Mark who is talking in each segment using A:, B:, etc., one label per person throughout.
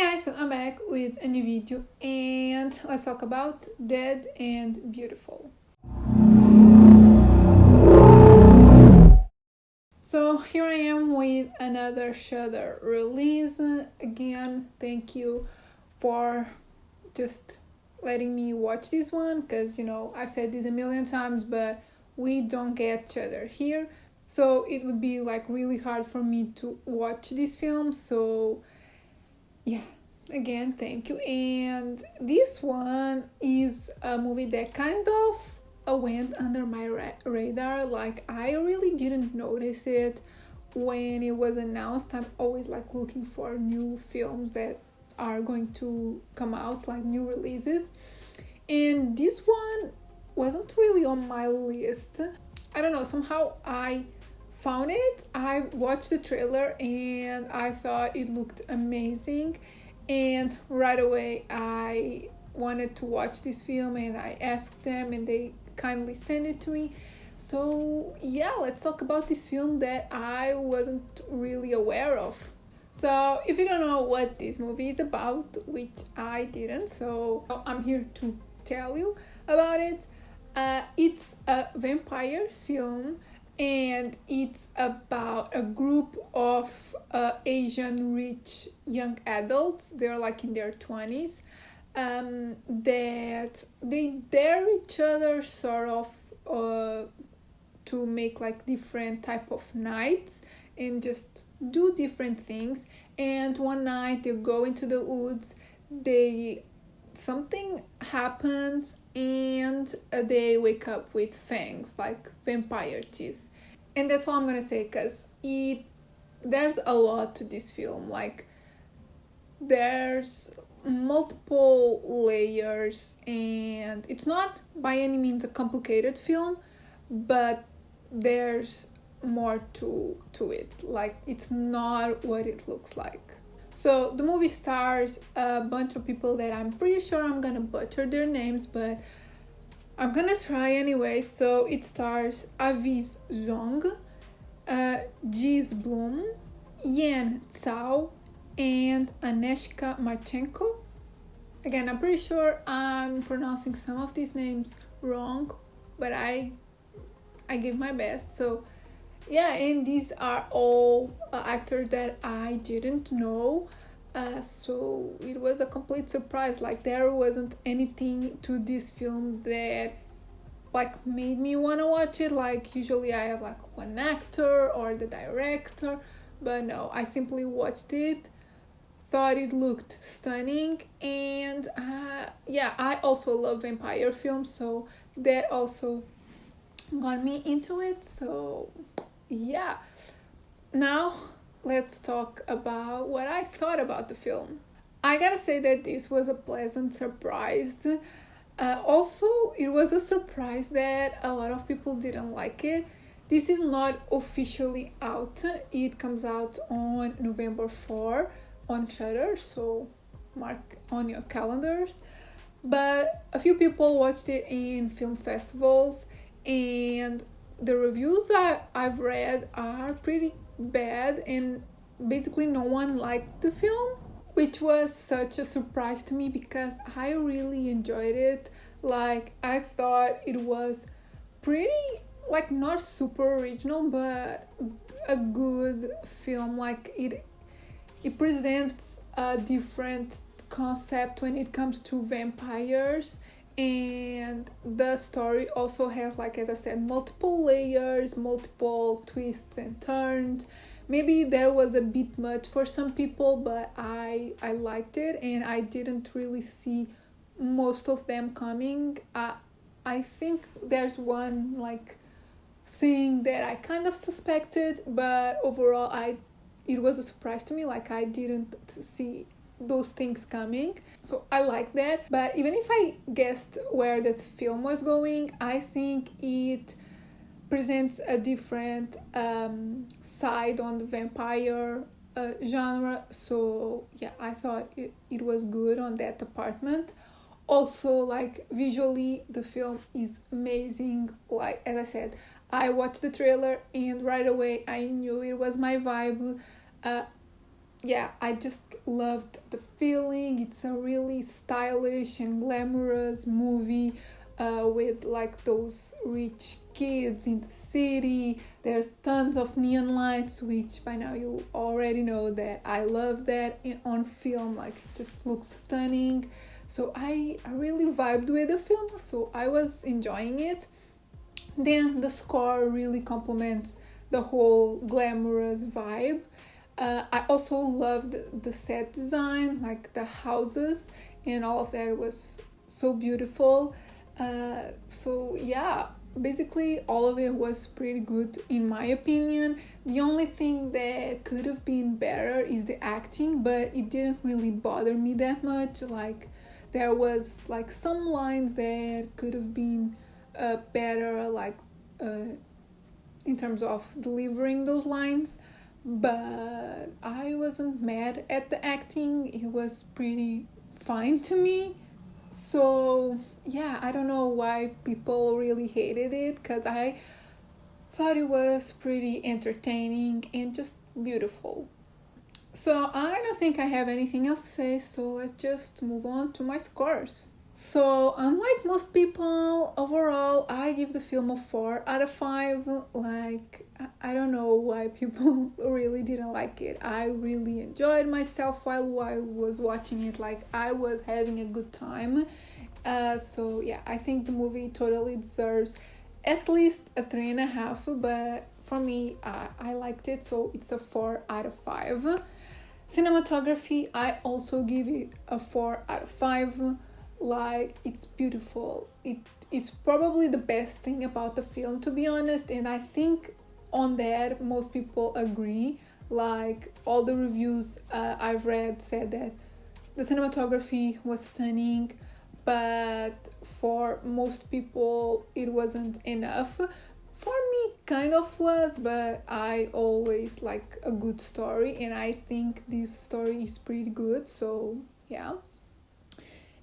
A: Hi guys, so I'm back with a new video and let's talk about Dead and Beautiful. So here I am with another Shudder release. Again, thank you for just letting me watch this one because I've said this a million times, but we don't get Shudder here. So it would be like really hard for me to watch this film. So yeah, again, thank you. And this one is a movie that kind of went under my radar. Like, I really didn't notice it when it was announced. I'm always like looking for new films that are going to come out, like new releases. And this one wasn't really on my list. I don't know, somehow I found it. I watched the trailer and I thought it looked amazing, and right away I wanted to watch this film and I asked them and they kindly sent it to me. So yeah, let's talk about this film that I wasn't really aware of. So if you don't know what this movie is about, which I didn't, so I'm here to tell you about it. It's a vampire film and it's about a group of Asian rich young adults. They're like in their 20s, that they dare each other sort of to make like different type of nights and just do different things. And one night they go into the woods, something happens and they wake up with fangs, like vampire teeth. And that's all I'm gonna say, because there's a lot to this film. Like, there's multiple layers and it's not by any means a complicated film, but there's more to it. Like, it's not what it looks like. So the movie stars a bunch of people that I'm pretty sure I'm gonna butcher their names, but I'm gonna try anyway. So it stars Avis Zhong, Jiz Bloom, Yan Tsao, and Aneshka Marchenko. Again, I'm pretty sure I'm pronouncing some of these names wrong, but I give my best. So yeah, and these are all actors that I didn't know. So it was a complete surprise. Like, there wasn't anything to this film that like made me want to watch it. Like, usually I have like one actor or the director, but no, I simply watched it, thought it looked stunning, and yeah, I also love vampire films, so that also got me into it. So yeah, now let's talk about what I thought about the film. I gotta say that this was a pleasant surprise. Also, it was a surprise that a lot of people didn't like it. This is not officially out. It comes out on November 4 on Shudder, so mark on your calendars. But a few people watched it in film festivals, and the reviews I've read are pretty bad, and basically no one liked the film, which was such a surprise to me because I really enjoyed it. Like, I thought it was pretty, like, not super original, but a good film. Like, it presents a different concept when it comes to vampires, and the story also has, like, as I said, multiple layers, multiple twists and turns. Maybe there was a bit much for some people, but I liked it, and I didn't really see most of them coming. I think there's one like thing that I kind of suspected, but overall it was a surprise to me. Like, I didn't see those things coming, so I like that. But even if I guessed where the film was going, I think it presents a different side on the vampire genre. So yeah, I thought it was good on that department. Also, like, visually the film is amazing. Like, as I said, I watched the trailer and right away I knew it was my vibe. yeah, I just loved the feeling. It's a really stylish and glamorous movie with like those rich kids in the city. There's tons of neon lights, which by now you already know that I love that on film. Like, it just looks stunning. So I really vibed with the film, so I was enjoying it. Then the score really complements the whole glamorous vibe. I also loved the set design, like the houses, and all of that was so beautiful. So yeah, basically all of it was pretty good in my opinion. The only thing that could have been better is the acting, but it didn't really bother me that much. Like, there was like some lines that could have been better, like in terms of delivering those lines, but I wasn't mad at the acting. It was pretty fine to me. So yeah, I don't know why people really hated it, because I thought it was pretty entertaining and just beautiful. So I don't think I have anything else to say, so let's just move on to my scores. So, unlike most people, overall, I give the film a 4 out of 5. Like, I don't know why people really didn't like it. I really enjoyed myself while I was watching it. Like, I was having a good time. So, yeah, I think the movie totally deserves at least a 3.5. But for me, I liked it, so it's a 4 out of 5. Cinematography, I also give it a 4 out of 5. Like, it's beautiful. It's probably the best thing about the film, to be honest, and I think on that most people agree. Like, all the reviews I've read said that the cinematography was stunning, but for most people it wasn't enough. For me, kind of was, but I always like a good story, and I think this story is pretty good, so yeah.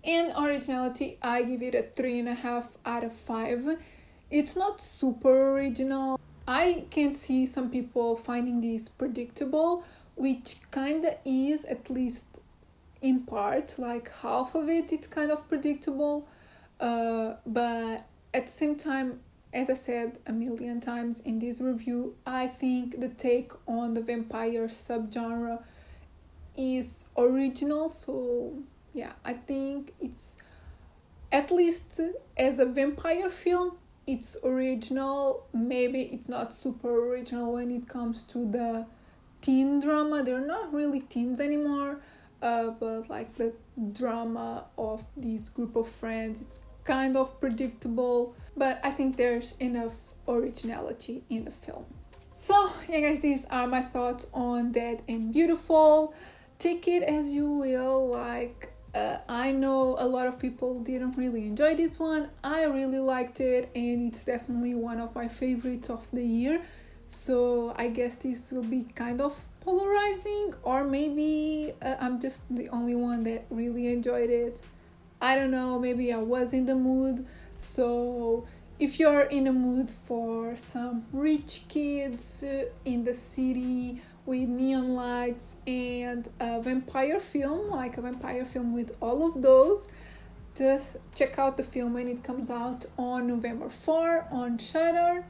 A: And originality, I give it a 3.5 out of 5. It's not super original. I can see some people finding this predictable, which kinda is, at least in part. Like, half of it, it's kind of predictable. But at the same time, as I said a million times in this review, I think the take on the vampire subgenre is original, so yeah, I think it's, at least as a vampire film, it's original. Maybe it's not super original when it comes to the teen drama. They're not really teens anymore, but like the drama of this group of friends, it's kind of predictable, but I think there's enough originality in the film. So yeah guys, these are my thoughts on Dead and Beautiful. Take it as you will. Like, I know a lot of people didn't really enjoy this one. I really liked it, and it's definitely one of my favorites of the year. So I guess this will be kind of polarizing, or maybe I'm just the only one that really enjoyed it. I don't know, maybe I was in the mood. So if you're in a mood for some rich kids in the city with neon lights and a vampire film, like a vampire film with all of those, just check out the film when it comes out on November 4 on Shudder.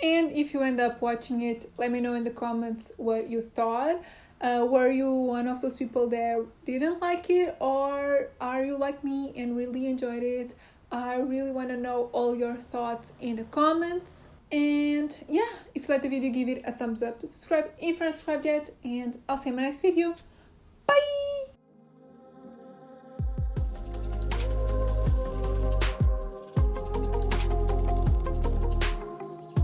A: And if you end up watching it, let me know in the comments what you thought. Were you one of those people that didn't like it, or are you like me and really enjoyed it? I really want to know all your thoughts in the comments. And yeah, if you liked the video, give it a thumbs up, subscribe if you're not subscribed yet, and I'll see you in my next video. Bye!